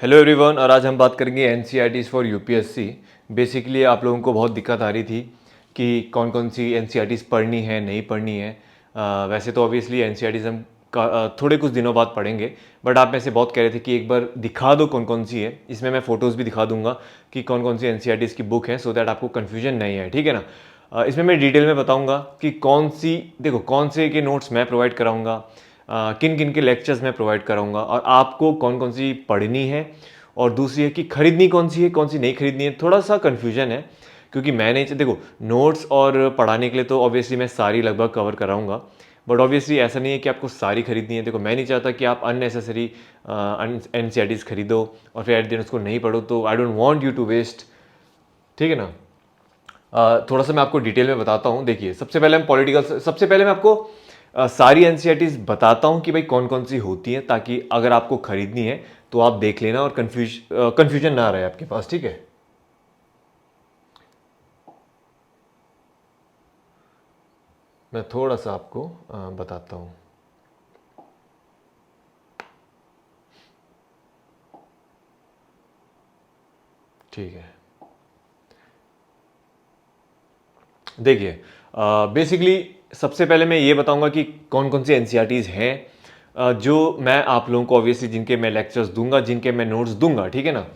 Hello everyone. और आज हम बात करेंगे एनसीईआरटीज़ फॉर यूपीएससी। बेसिकली आप लोगों को बहुत दिक्कत आ रही थी कि कौन कौन सी एनसीईआरटीज़ पढ़नी है नहीं पढ़नी है। वैसे तो ऑब्वियसली एनसीईआरटीज़ हम थोड़े कुछ दिनों बाद पढ़ेंगे, बट आप में से बहुत कह रहे थे कि एक बार दिखा दो कौन कौन सी है। इसमें मैं फ़ोटोज़ भी दिखा दूंगा कि कौन कौन सी एनसीईआरटीज़ की बुक है, सो दैट आपको कन्फ्यूजन नहीं है, ठीक है ना। इसमें मैं डिटेल में बताऊंगा कि कौन सी, देखो कौन से के नोट्स मैं प्रोवाइड कराऊंगा, किन किन के लेक्चर्स मैं प्रोवाइड कराऊंगा और आपको कौन कौन सी पढ़नी है, और दूसरी है कि खरीदनी कौन सी है कौन सी नहीं खरीदनी है। थोड़ा सा कन्फ्यूजन है क्योंकि मैंने देखो नोट्स और पढ़ाने के लिए तो ऑब्वियसली मैं सारी लगभग कवर कराऊंगा, बट ऑब्वियसली ऐसा नहीं है कि आपको सारी खरीदनी है। देखो मैं नहीं चाहता कि आप अननेसेसरी एनसीईआरटीज़ खरीदो और फिर एट द एंड उसको नहीं पढ़ो, तो I don't want you to waste, ठीक है ना। थोड़ा सा मैं आपको डिटेल में बताता हूँ। देखिए सबसे पहले मैं आपको सारी एनसीईआरटीज़ बताता हूँ कि भाई कौन कौन सी होती हैं, ताकि अगर आपको खरीदनी है तो आप देख लेना और कंफ्यूजन ना रहे आपके पास, ठीक है। मैं थोड़ा सा आपको बताता हूँ। ठीक है, देखिए बेसिकली सबसे पहले मैं ये बताऊंगा कि कौन कौन सी एनसीईआरटीज़ हैं जो मैं आप लोगों को ऑब्वियसली जिनके मैं लेक्चर्स दूंगा, जिनके मैं नोट्स दूंगा, ठीक है ना।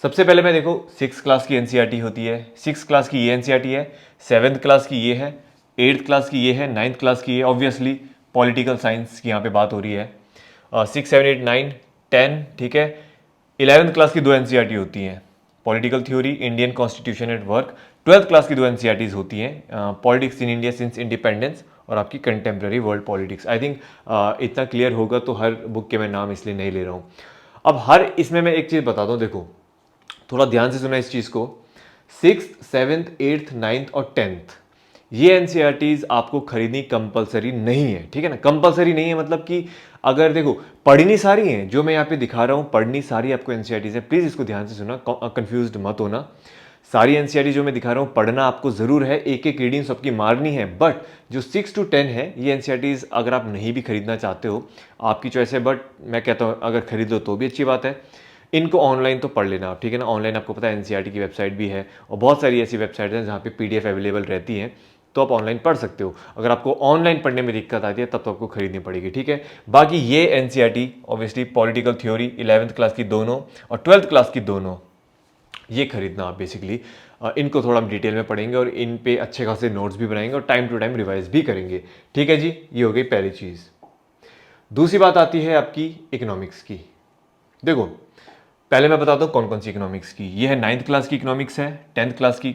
सबसे पहले मैं देखो 6 क्लास की एनसीईआरटी होती है, 6 क्लास की ये एनसीईआरटी है, 7th क्लास की ये है, 8th क्लास की ये है, 9th क्लास की ये, ऑब्वियसली पॉलिटिकल साइंस की यहाँ पे बात हो रही है। 6, 7, 8, 9, 10, ठीक है। 11th क्लास की 2 एनसीईआरटी होती हैं, political theory, Indian constitution at work. 12th class की 2 एनसीईआरटीज होती हैं, politics in India since independence और आपकी contemporary world politics. I think इतना क्लियर होगा, तो हर बुक के मैं नाम इसलिए नहीं ले रहा हूँ। अब हर इसमें मैं एक चीज़ बताता हूँ, देखो थोड़ा ध्यान से सुना इस चीज़ को। 6th, 7th, 8th, 9th और 10th ये एनसीईआरटीज आपको खरीदनी कंपलसरी नहीं है, ठीक है ना। कंपलसरी नहीं है मतलब कि अगर देखो पढ़नी सारी हैं, जो मैं यहाँ पे दिखा रहा हूँ पढ़नी सारी आपको एनसीईआरटीज है। प्लीज़ इसको ध्यान से सुना, कंफ्यूज्ड मत होना। सारी एनसीईआरटी जो मैं दिखा रहा हूँ पढ़ना आपको ज़रूर है, एक एक रीडिंग सबकी मारनी है, बट जो 6 to 10 है ये एनसीईआरटीज अगर आप नहीं भी खरीदना चाहते हो आपकी चॉइस है, बट मैं कहता हूँ अगर खरीद लो तो भी अच्छी बात है। इनको ऑनलाइन तो पढ़ लेना आप, ठीक है ना। ऑनलाइन आपको पता है एनसीईआरटी की वेबसाइट भी है और बहुत सारी ऐसी वेबसाइट हैं जहाँ पे पीडीएफ अवेलेबल रहती हैं, तो आप ऑनलाइन पढ़ सकते हो। अगर आपको ऑनलाइन पढ़ने में दिक्कत आती है तब तो आपको खरीदनी पड़ेगी, ठीक है। बाकी ये NCERT obviously political theory 11th class की दोनों और 12th क्लास की दोनों ये खरीदना आप बेसिकली। इनको थोड़ा हम डिटेल में पढ़ेंगे और इन पे अच्छे खासे नोट्स भी बनाएंगे और टाइम टू टाइम रिवाइज भी करेंगे, ठीक है जी। ये हो गई पहली चीज़। दूसरी बात आती है आपकी इकोनॉमिक्स की। देखो पहले मैं बताता हूँ कौन कौन सी इकोनॉमिक्स की। ये है 9th क्लास की इकोनॉमिक्स है, 10th क्लास की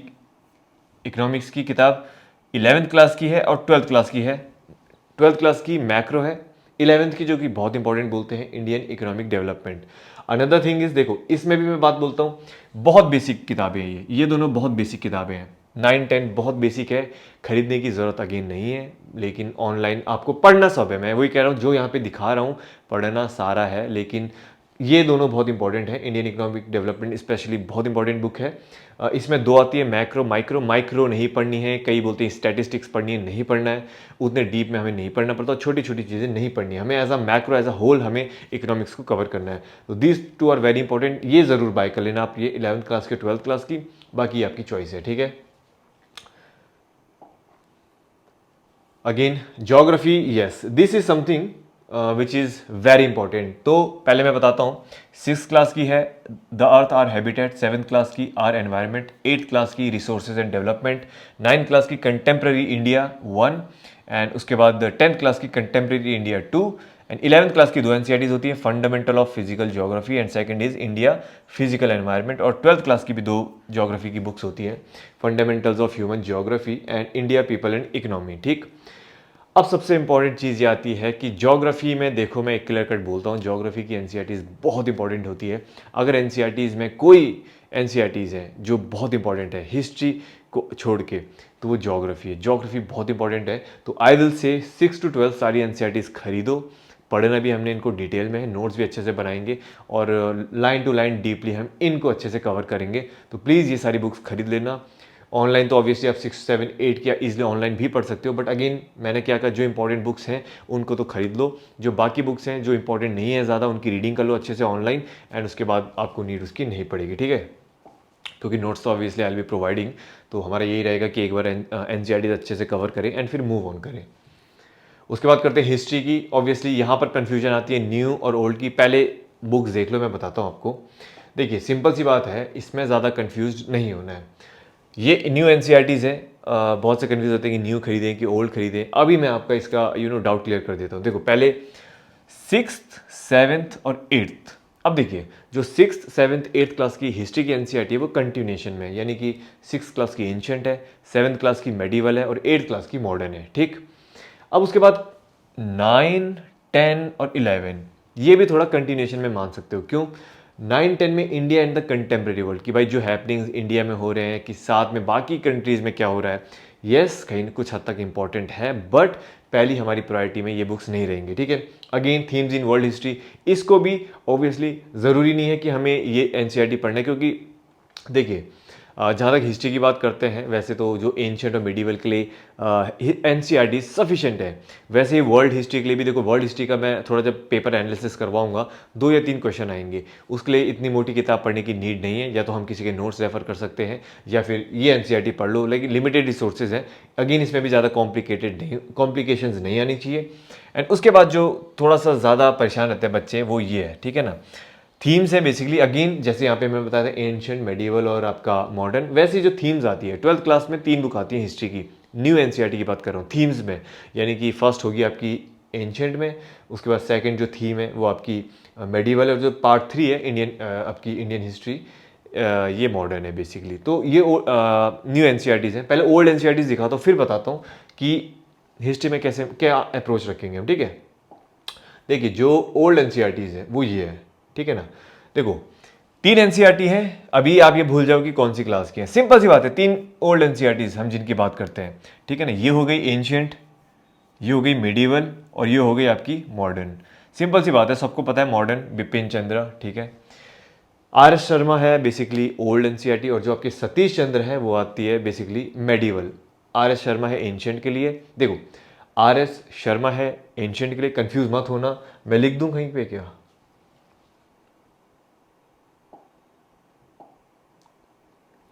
इकोनॉमिक्स की किताब, 11th क्लास की है और 12th क्लास की है। 12th क्लास की मैक्रो है, 11th की जो कि बहुत इंपॉर्टेंट बोलते हैं Indian economic development. Another thing is, देखो इसमें भी मैं बात बोलता हूँ, बहुत बेसिक किताबें हैं ये दोनों बहुत बेसिक किताबें हैं। 9, 10 बहुत बेसिक है, खरीदने की ज़रूरत अगेन नहीं है, लेकिन ऑनलाइन आपको पढ़ना सब है। मैं वही कह रहा हूँ जो यहाँ पे दिखा रहा हूँ पढ़ना सारा है, लेकिन ये दोनों बहुत इंपॉर्टेंट है। इंडियन इकोनॉमिक डेवलपमेंट स्पेशली बहुत इंपॉर्टेंट बुक है। इसमें दो आती है, मैक्रो माइक्रो। माइक्रो नहीं पढ़नी है, कई बोलते हैं स्टैटिस्टिक्स पढ़नी है, नहीं पढ़ना है उतने डीप में, हमें नहीं पढ़ना पड़ता। छोटी छोटी चीज़ें नहीं पढ़नी है हमें, as a macro as a whole हमें इकोनॉमिक्स को कवर करना है। तो these two are very important, ये ज़रूर बाय कर लेना आप, ये 11th क्लास की 12th क्लास की। बाकी आपकी चॉइस है, ठीक है। Again geography, yes this is something which is very important. तो पहले मैं बताता हूँ, 6th क्लास की है the earth our habitat, 7th class की आर एनवायरनमेंट, 8th क्लास की resources and development, 9th class की कंटेम्प्रेरी इंडिया 1, एंड उसके बाद 10th क्लास की contemporary India 2, and 11th class की 2 एनसीईआरटीज होती है, fundamental of physical geography and second is India physical environment, और 12th क्लास की भी 2 ज्योग्राफी की बुक्स होती हैं, fundamentals of human geography and India people and economy, ठीक। अब सबसे इंपॉर्टेंट चीज़ ये आती है कि ज्योग्राफी में देखो, मैं एक क्लियर कट बोलता हूँ, ज्योग्राफी की एनसीईआरटीज़ बहुत इंपॉर्टेंट होती है। अगर एनसीईआरटीज़ में कोई एनसीईआरटीज़ है जो बहुत इंपॉर्टेंट है हिस्ट्री को छोड़ के, तो वो ज्योग्राफी है। ज्योग्राफी बहुत इंपॉर्टेंट है, तो आई विल से 6 to 12 सारी एनसीईआरटीज़ खरीदो। पढ़ना भी हमने इनको डिटेल में है, नोट्स भी अच्छे से बनाएंगे और लाइन टू लाइन डीपली हम इनको अच्छे से कवर करेंगे। तो प्लीज़ ये सारी बुक्स खरीद लेना। ऑनलाइन तो ऑब्वियसली आप 6, 7, 8 क्या ईजिली ऑनलाइन भी पढ़ सकते हो, बट अगेन मैंने क्या कहा, जो इंपॉर्टेंट बुक्स हैं उनको तो खरीद लो, जो बाकी बुक्स हैं जो इंपॉर्टेंट नहीं है ज़्यादा उनकी रीडिंग कर लो अच्छे से ऑनलाइन, एंड उसके बाद आपको नीड उसकी नहीं पड़ेगी, ठीक है। क्योंकि नोट्स तो obviously I will be providing, तो हमारा यही रहेगा कि एक बार एनसीईआरटी अच्छे से कवर करें एंड फिर मूव ऑन करें। उसके बाद करते हैं हिस्ट्री की। ऑब्वियसली यहाँ पर कन्फ्यूजन आती है न्यू और ओल्ड की। पहले बुक्स देख लो, मैं बताता हूँ आपको। देखिए सिंपल सी बात है, इसमें ज़्यादा कन्फ्यूज नहीं होना है। ये न्यू एनसीईआरटीज़ है, बहुत से कन्फ्यूज होते हैं कि न्यू खरीदें कि ओल्ड खरीदें। अभी मैं आपका इसका डाउट क्लियर कर देता हूँ। देखो पहले 6th, 7th और 8th। अब देखिए जो 6th, 7th, 8th क्लास की हिस्ट्री की एनसीईआरटी है वो कंटिन्यूएशन में है, यानी कि 6th क्लास की एंशिएंट है, 7th क्लास की मेडिवल है और 8th क्लास की मॉडर्न है, ठीक। अब उसके बाद 9, 10 और 11 ये भी थोड़ा कंटिन्यूएशन में मान सकते हो। क्यों? 9, 10 में India and the contemporary world, कि भाई जो हैपनिंग्स इंडिया में हो रहे हैं कि साथ में बाकी कंट्रीज में क्या हो रहा है, यस कहीं कुछ हद तक इंपॉर्टेंट है, बट पहली हमारी प्रायोरिटी में ये बुक्स नहीं रहेंगी, ठीक है। Again themes in world history, इसको भी ऑब्वियसली ज़रूरी नहीं है कि हमें ये एनसीईआरटी पढ़ना है, क्योंकि देखिए जहाँ तक हिस्ट्री की बात करते हैं, वैसे तो जो एंशिएंट और मिडिवल के लिए एनसीईआरटी सफिशिएंट है। वैसे ही वर्ल्ड हिस्ट्री के लिए भी देखो, वर्ल्ड हिस्ट्री का मैं थोड़ा जब पेपर एनालिसिस करवाऊंगा 2 या 3 क्वेश्चन आएंगे, उसके लिए इतनी मोटी किताब पढ़ने की नीड नहीं है। या तो हम किसी के नोट्स रेफर कर सकते हैं या फिर ये एनसीईआरटी पढ़ लो, लेकिन लिमिटेड रिसोर्सेज है। अगेन इसमें भी ज़्यादा कॉम्प्लिकेशंस नहीं आनी चाहिए। एंड उसके बाद जो थोड़ा सा ज़्यादा परेशान रहते हैं बच्चे, वो ये है, ठीक है ना। थीम्स है बेसिकली, अगेन जैसे यहाँ पे मैं बताया था एंशिएंट, मेडिवल और आपका मॉडर्न, वैसे जो थीम्स आती है 12th क्लास में 3 बुक आती है हिस्ट्री की। न्यू एनसीईआरटी की बात कर रहा हूँ थीम्स में, यानी कि फर्स्ट होगी आपकी एंशिएंट में, उसके बाद सेकंड जो थीम है वो आपकी मेडिवल, और जो पार्ट 3 है इंडियन आपकी इंडियन हिस्ट्री, ये मॉडर्न है बेसिकली। तो ये न्यू एनसीईआरटीज़ हैं। पहले ओल्ड एनसीईआरटीज़ दिखाता हूँ, फिर बताता हूँ कि हिस्ट्री में कैसे क्या अप्रोच रखेंगे हम, ठीक है। देखिए जो ओल्ड एनसीईआरटीज़ है वो ये है, ठीक है ना। देखो 3 एनसीईआरटी हैं, अभी आप ये भूल जाओ कि कौन सी क्लास की है। सिंपल सी बात है, 3 ओल्ड एनसीईआरटीज हम जिनकी बात करते हैं, ठीक है ना। ये हो गई एंशिएंट, ये हो गई मिडिवल और ये हो गई आपकी मॉडर्न। सिंपल सी बात है, सबको पता है मॉडर्न बिपिन चंद्र, ठीक है। आर एस शर्मा है बेसिकली ओल्ड एनसीईआरटी, और जो आपके सतीश चंद्र है वो आती है basically medieval. R S Sharma है एंशिएंट के लिए। देखो आर एस शर्मा है एंशिएंट के लिए, कंफ्यूज मत होना, मैं लिख दूं कहीं पे क्या,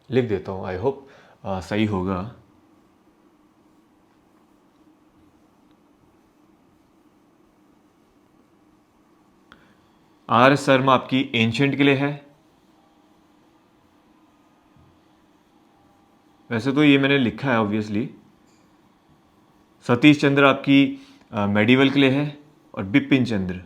लिख देता हूँ, आई होप सही होगा। आर एस शर्मा आपकी एंशिएंट के लिए है। वैसे तो ये मैंने लिखा है ऑब्वियसली। सतीश चंद्र आपकी मेडिवल के लिए है, और बिपिन चंद्र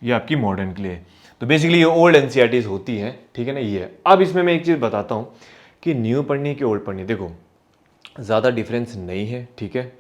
ये आपकी मॉडर्न के लिए है। तो बेसिकली ये ओल्ड एनसीईआरटीज होती है, ठीक है ना। ये है। अब इसमें मैं एक चीज़ बताता हूँ कि न्यू पढ़नी है कि ओल्ड पढ़नी है। देखो ज़्यादा डिफरेंस नहीं है, ठीक है।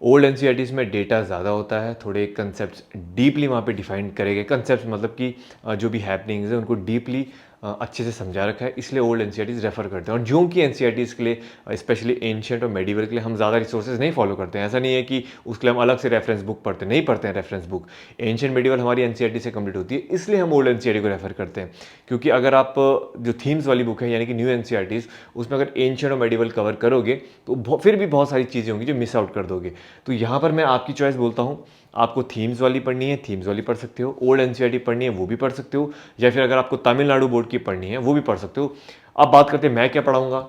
ओल्ड एनसीईआरटीज़ में डेटा ज़्यादा होता है, थोड़े कंसेप्ट डीपली वहाँ पे डिफाइन करे गए। कंसेप्ट मतलब कि जो भी हैपनिंग्स है उनको डीपली अच्छे से समझा रखा है, इसलिए ओल्ड एनसीईआरटीज़ रेफर करते हैं। और जो कि एनसीईआरटीज़ के लिए स्पेशली एंशिएंट और मेडिवल के लिए हम ज़्यादा रिसोर्सेज नहीं फॉलो करते हैं। ऐसा नहीं है कि उसके लिए हम अलग से रेफरेंस बुक पढ़ते नहीं पढ़ते हैं रेफरेंस बुक। एंशिएंट मेडिवल हमारी एनसीईआरटी से कंप्लीट होती है, इसलिए हम ओल्ड एनसीईआरटी को रेफर करते हैं। क्योंकि अगर आप जो थीम्स वाली बुक है यानी कि न्यू एनसीईआरटीज़, उसमें अगर एंशिएंट और मेडिवल कवर करोगे तो फिर भी बहुत सारी चीज़ें होंगी जो मिस आउट कर दोगे। तो यहाँ पर मैं आपकी चॉइस बोलता हूँ, आपको थीम्स वाली पढ़नी है थीम्स वाली पढ़ सकते हो, ओल्ड एनसीईआरटी पढ़नी है वो भी पढ़ सकते हो, या फिर अगर आपको तमिलनाडु बोर्ड की पढ़नी है वो भी पढ़ सकते हो। अब बात करते हैं मैं क्या पढ़ाऊंगा।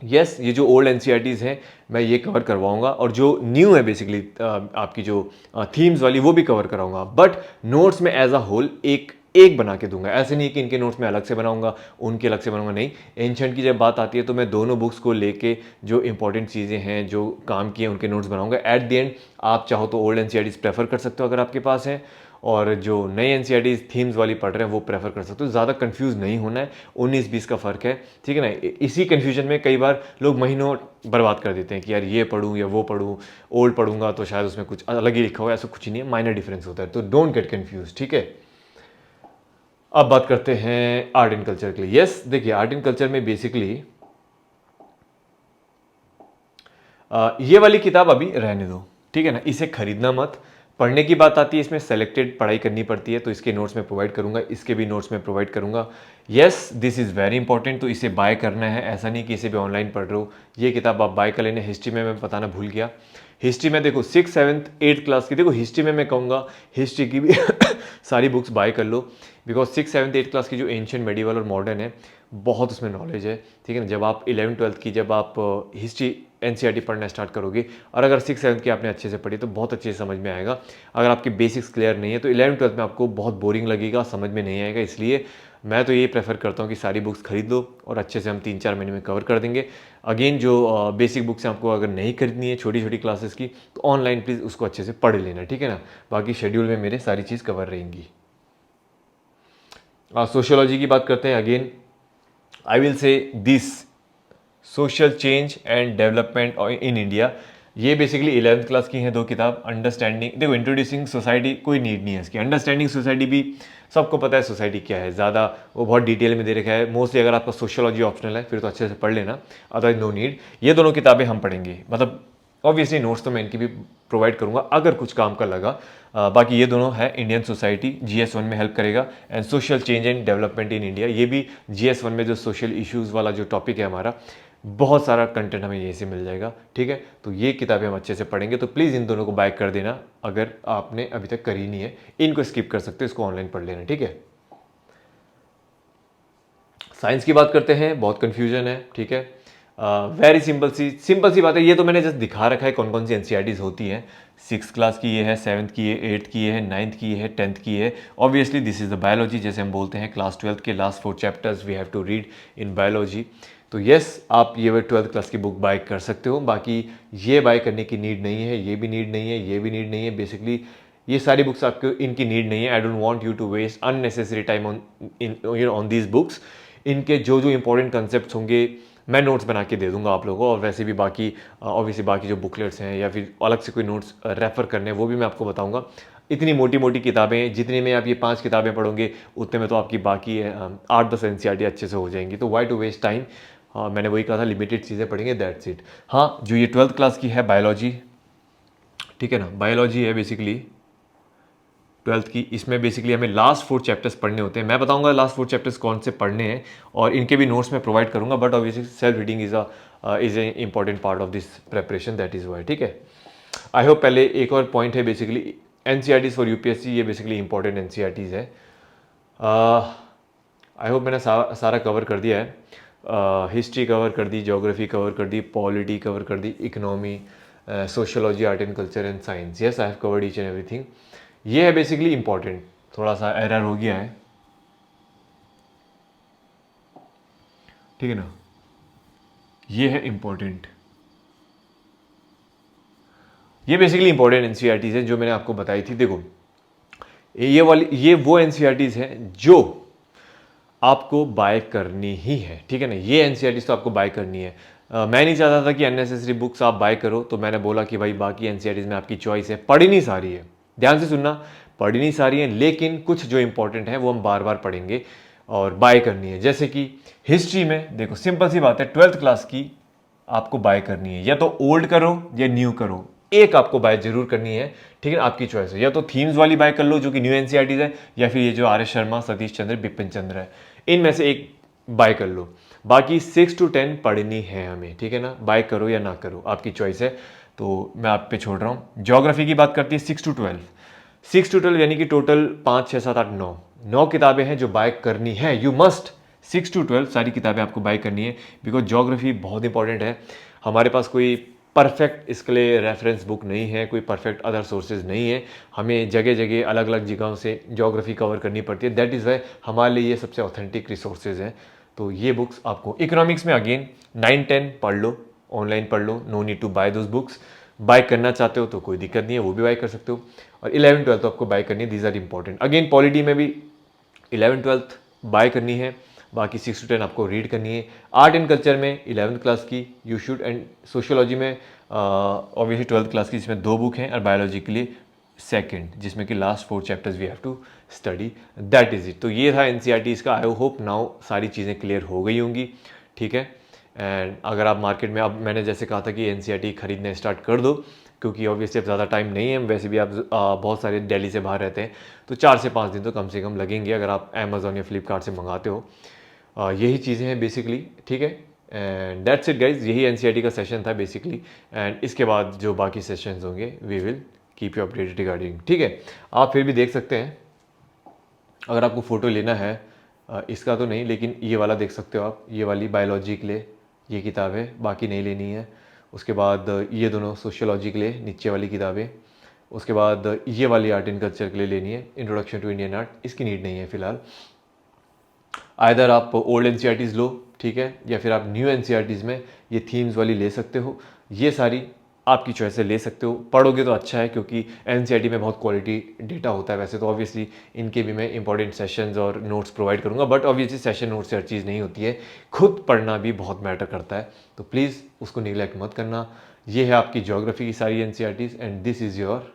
यस ये जो ओल्ड एनसीईआरटीज़ हैं मैं ये कवर करवाऊंगा, और जो न्यू है बेसिकली आपकी जो थीम्स वाली वो भी कवर कराऊंगा, बट नोट्स में एज अ होल एक एक बना के दूंगा। ऐसे नहीं कि इनके नोट्स में अलग से बनाऊंगा उनके अलग से बनाऊंगा, नहीं। एंशिएंट की जब बात आती है तो मैं दोनों बुक्स को लेके जो इंपॉर्टेंट चीज़ें हैं जो काम किए उनके नोट्स बनाऊंगा। एट द एंड आप चाहो तो ओल्ड एनसीईआरटीज़ प्रेफर कर सकते हो अगर आपके पास है, और जो नई एनसीईआरटीज़ थीम्स वाली पढ़ रहे हैं वो प्रेफर कर सकते हो। ज़्यादा कंफ्यूज नहीं होना है, 19-20 का फ़र्क है, ठीक है ना। इसी कन्फ्यूजन में कई बार लोग महीनों बर्बाद कर देते हैं कि यार ये पढ़ूँ या वो पढ़ूँ, ओल्ड पढ़ूंगा तो शायद उसमें कुछ अलग ही लिखा हो, ऐसा कुछ नहीं है, माइनर डिफरेंस होता है। तो डोंट गेट कन्फ्यूज, ठीक है। अब बात करते हैं आर्ट एंड कल्चर के लिए। यस देखिए आर्ट एंड कल्चर में बेसिकली ये वाली किताब अभी रहने दो, ठीक है ना, इसे खरीदना मत। पढ़ने की बात आती है, इसमें सेलेक्टेड पढ़ाई करनी पड़ती है, तो इसके नोट्स मैं प्रोवाइड करूंगा, इसके भी नोट्स मैं प्रोवाइड करूंगा। Yes, this is very important, तो इसे बाय करना है, ऐसा नहीं कि इसे भी ऑनलाइन पढ़ रहे हो, ये किताब आप बाय कर लेना। हिस्ट्री में मैं बताना भूल गया, हिस्ट्री में देखो 6, 7, 8 क्लास की, देखो हिस्ट्री में मैं कहूँगा हिस्ट्री की भी सारी बुक्स बाय कर लो, बिकॉज 6, 7, 8 क्लास की जो एंशियंट, मेडिवल और मॉडर्न है, बहुत उसमें नॉलेज है, ठीक है ना। जब आप 11, 12 की, जब आप हिस्ट्री एनसीईआरटी पढ़ना स्टार्ट करोगे, और अगर 6, 7 की आपने अच्छे से पढ़ी तो बहुत अच्छे से समझ में आएगा। अगर आपके बेसिक्स क्लियर नहीं है तो 11, 12 में आपको बहुत बोरिंग लगेगा, समझ में नहीं आएगा। इसलिए मैं तो ये प्रेफर करता हूँ कि सारी बुक्स खरीद लो और अच्छे से हम 3-4 महीने में कवर कर देंगे। अगेन जो बेसिक बुक्स हैं आपको अगर नहीं खरीदनी है छोटी छोटी क्लासेस की, तो ऑनलाइन प्लीज़ उसको अच्छे से पढ़ लेना, ठीक है ना। बाकी शेड्यूल में मेरे सारी चीज़ कवर रहेंगी। सोशियोलॉजी की बात करते हैं। Again I will say this social change and development in India, ये बेसिकली 11th क्लास की हैं दो किताब। अंडरस्टैंडिंग, देखो इंट्रोड्यूसिंग सोसाइटी कोई नीड नहीं है इसकी, अंडरस्टैंडिंग सोसाइटी भी सबको पता है सोसाइटी क्या है, ज़्यादा वो बहुत डिटेल में दे रखा है। मोस्टली अगर आपका सोशियोलॉजी ऑप्शनल है फिर तो अच्छे से पढ़ लेना, अदरवाइज नो नीड। ये दोनों किताबें हम पढ़ेंगे, मतलब ऑब्वियसली नोट्स तो मैं इनकी भी प्रोवाइड करूंगा अगर कुछ काम का लगा। बाकी ये दोनों है इंडियन सोसाइटी, GS1 में हेल्प करेगा, and social change and development in India, ये भी GS1 में जो सोशल इश्यूज़ वाला जो टॉपिक है हमारा, बहुत सारा कंटेंट हमें यहीं से मिल जाएगा, ठीक है। तो ये किताबें हम अच्छे से पढ़ेंगे, तो प्लीज़ इन दोनों को बाय कर देना अगर आपने अभी तक करी नहीं है। इनको स्किप कर सकते हो, इसको ऑनलाइन पढ़ लेना, ठीक है। साइंस की बात करते हैं, बहुत कन्फ्यूजन है, ठीक है। वेरी सिंपल सी बात है, ये तो मैंने जस्ट दिखा रखा है कौन कौन सी एनसीईआरटीज होती हैं। 6th क्लास की ये है, 7th की है, 8th की है, 9th की है, 10th की है। Obviously this is the biology, जैसे हम बोलते हैं क्लास 12th के last 4 chapters we have to read in biology. तो यस, आप ये 12th क्लास की बुक बाय कर सकते हो, बाकी ये बाय करने की नीड नहीं है, ये भी नीड नहीं है, ये भी नीड नहीं है। बेसिकली ये सारी बुक्स आपको इनकी नीड नहीं है। I don't want you to waste unnecessary time on these books. इनके जो जो इंपॉर्टेंट कंसेप्ट होंगे मैं नोट्स बना के दे दूंगा आप लोगों को, और वैसे भी बाकी ऑब्वियसली बाकी जो बुकलेट्स हैं या फिर अलग से कोई नोट्स रेफर करने हैं वो भी मैं आपको बताऊंगा। इतनी मोटी मोटी किताबें, जितनी में आप ये 5 किताबें पढ़ोगे उतने में तो आपकी बाकी 8-10 एनसीईआरटी अच्छे से हो जाएंगी, तो वाई टू वेस्ट टाइम। मैंने वही कहा था, लिमिटेड चीज़ें पढ़ेंगे, दैट्स इट। हाँ, जो ये 12th क्लास की है बायोलॉजी, ठीक है ना, बायोलॉजी है बेसिकली 12th की, इसमें बेसिकली हमें लास्ट 4 चैप्टर्स पढ़ने होते हैं। मैं बताऊंगा लास्ट 4 चैप्टर्स कौन से पढ़ने हैं, और इनके भी नोट्स मैं प्रोवाइड करूंगा, but obviously self reading is a important part of this preparation, that is why, ठीक है। आई होप, पहले एक और पॉइंट है बेसिकली एनसीईआरटीज फॉर यूपीएससी, ये बेसिकली इंपॉर्टेंट एनसीईआरटीज है। आई होप मैंने सारा कवर कर दिया है। हिस्ट्री कवर कर दी, ज्योग्राफी कवर कर दी, पॉलिटी कवर कर दी, economy, sociology, art and culture and science. Yes, I have covered each and everything. ये है बेसिकली इंपॉर्टेंट, थोड़ा सा एरर हो गया है, ठीक है ना। ये है इंपॉर्टेंट, ये बेसिकली इंपॉर्टेंट एनसीईआरटीज है जो मैंने आपको बताई थी। देखो ये वो एनसीईआरटीज हैं जो आपको बाय करनी ही है, ठीक है ना। ये एनसीईआरटीज तो आपको बाय करनी है। मैं नहीं चाहता था कि अननेसेसरी बुक्स आप बाय करो, तो मैंने बोला कि भाई बाकी एनसीईआरटीज में आपकी चॉइस है, पढ़ी नहीं सारी है, ध्यान से सुनना, पढ़ी नहीं सारी है, लेकिन कुछ जो इंपॉर्टेंट है वो हम बार बार पढ़ेंगे और बाय करनी है। जैसे कि हिस्ट्री में देखो, सिंपल सी बात है, 12th क्लास की आपको बाय करनी है, या तो ओल्ड करो या न्यू करो, एक आपको बाय जरूर करनी है, ठीक है, आपकी चॉइस है। या तो थीम्स वाली बाय कर लो जो कि न्यू एनसीईआरटीज है, या फिर ये जो आर एस शर्मा, सतीश चंद्र, बिपिन चंद्र है, इनमें से एक बाय कर लो। बाकी 6 to 10 पढ़नी है हमें, ठीक है ना, बाय करो या ना करो आपकी चॉइस है, तो मैं आप पे छोड़ रहा हूँ। ज्योग्राफी की बात करती है 6 to 12, 6 to 12 यानी कि टोटल 5, 6, 7, 8, 9 किताबें हैं जो बाय करनी है, यू मस्ट। 6 to 12 सारी किताबें आपको बाय करनी है, बिकॉज ज्योग्राफी बहुत इंपॉर्टेंट है। हमारे पास कोई परफेक्ट इसके लिए रेफरेंस बुक नहीं है, कोई परफेक्ट अदर सोर्सेज नहीं है, हमें जगह जगह अलग अलग जगहों से ज्योग्राफी कवर करनी पड़ती है, दैट इज़ वाई हमारे लिए ये सबसे ऑथेंटिक रिसोर्सेज हैं। तो ये बुक्स आपको, इकोनॉमिक्स में अगेन 9-10 पढ़ लो, ऑनलाइन पढ़ लो, no need to buy those books. Buy करना चाहते हो तो कोई दिक्कत नहीं है, वो भी बाय कर सकते हो। और 11-12 तो आपको बाय करनी है, these are important. Again polity में भी 11-12 बाय करनी है, बाकी 6 to 10 आपको रीड करनी है। आर्ट एंड कल्चर में 11th क्लास की यू शुड, एंड सोशियोलॉजी में ऑब्वियसली 12th क्लास की, जिसमें 2 बुक हैं, और बायोलॉजी के लिए सेकंड, जिसमें कि last 4 chapters we have to study, that is it. तो ये था एनसीईआरटी का। आई होप नाउ सारी चीज़ें क्लियर हो गई होंगी, ठीक है। एंड अगर आप मार्केट में, अब मैंने जैसे कहा था कि एनसीईआरटी खरीदना स्टार्ट कर दो, क्योंकि ऑब्वियसली अब ज़्यादा टाइम नहीं है, वैसे भी आप बहुत सारे दिल्ली से बाहर रहते हैं, तो 4 से 5 दिन तो कम से कम लगेंगे अगर आप अमेज़ॉन या फ्लिपकार्ट से मंगाते हो। यही चीज़ें हैं बेसिकली, ठीक है। एंड दैट्स इट गाइज, यही एनसीईआरटी का सेशन था बेसिकली। एंड इसके बाद जो बाकी सेशंस होंगे we will keep you updated regarding, ठीक है। आप फिर भी देख सकते हैं, अगर आपको फ़ोटो लेना है इसका तो नहीं, लेकिन ये वाला देख सकते हो आप, ये वाली बायोलॉजी के लिए ये किताब है, बाकी नहीं लेनी है। उसके बाद ये दोनों सोशियोलॉजी के लिए नीचे वाली किताबें। उसके बाद ये वाली आर्ट एंड कल्चर के लिए लेनी है, इंट्रोडक्शन टू इंडियन आर्ट, इसकी नीड नहीं है फ़िलहाल। आइदर आप ओल्ड एनसीईआरटीज़ लो, ठीक है, या फिर आप न्यू एनसीईआरटीज़ में ये थीम्स वाली ले सकते हो। ये सारी आपकी चॉइस से ले सकते हो, पढ़ोगे तो अच्छा है क्योंकि एनसीईआरटी में बहुत क्वालिटी डेटा होता है। वैसे तो ऑब्वियसली इनके भी मैं इंपॉर्टेंट सेशंस और नोट्स प्रोवाइड करूंगा, बट ऑब्वियसली सेशन नोट्स से हर चीज़ नहीं होती है, खुद पढ़ना भी बहुत मैटर करता है, तो प्लीज़ उसको निगलेक्ट मत करना। ये है आपकी ज्योग्राफी की सारी NCERTs, and this is your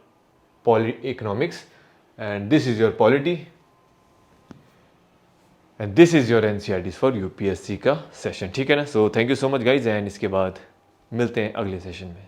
economics, and this is your polity, and this is your NCERTs for UPSC का सेशन, ठीक है ना। So thank you so much guys, and इसके बाद मिलते हैं अगले सेशन में।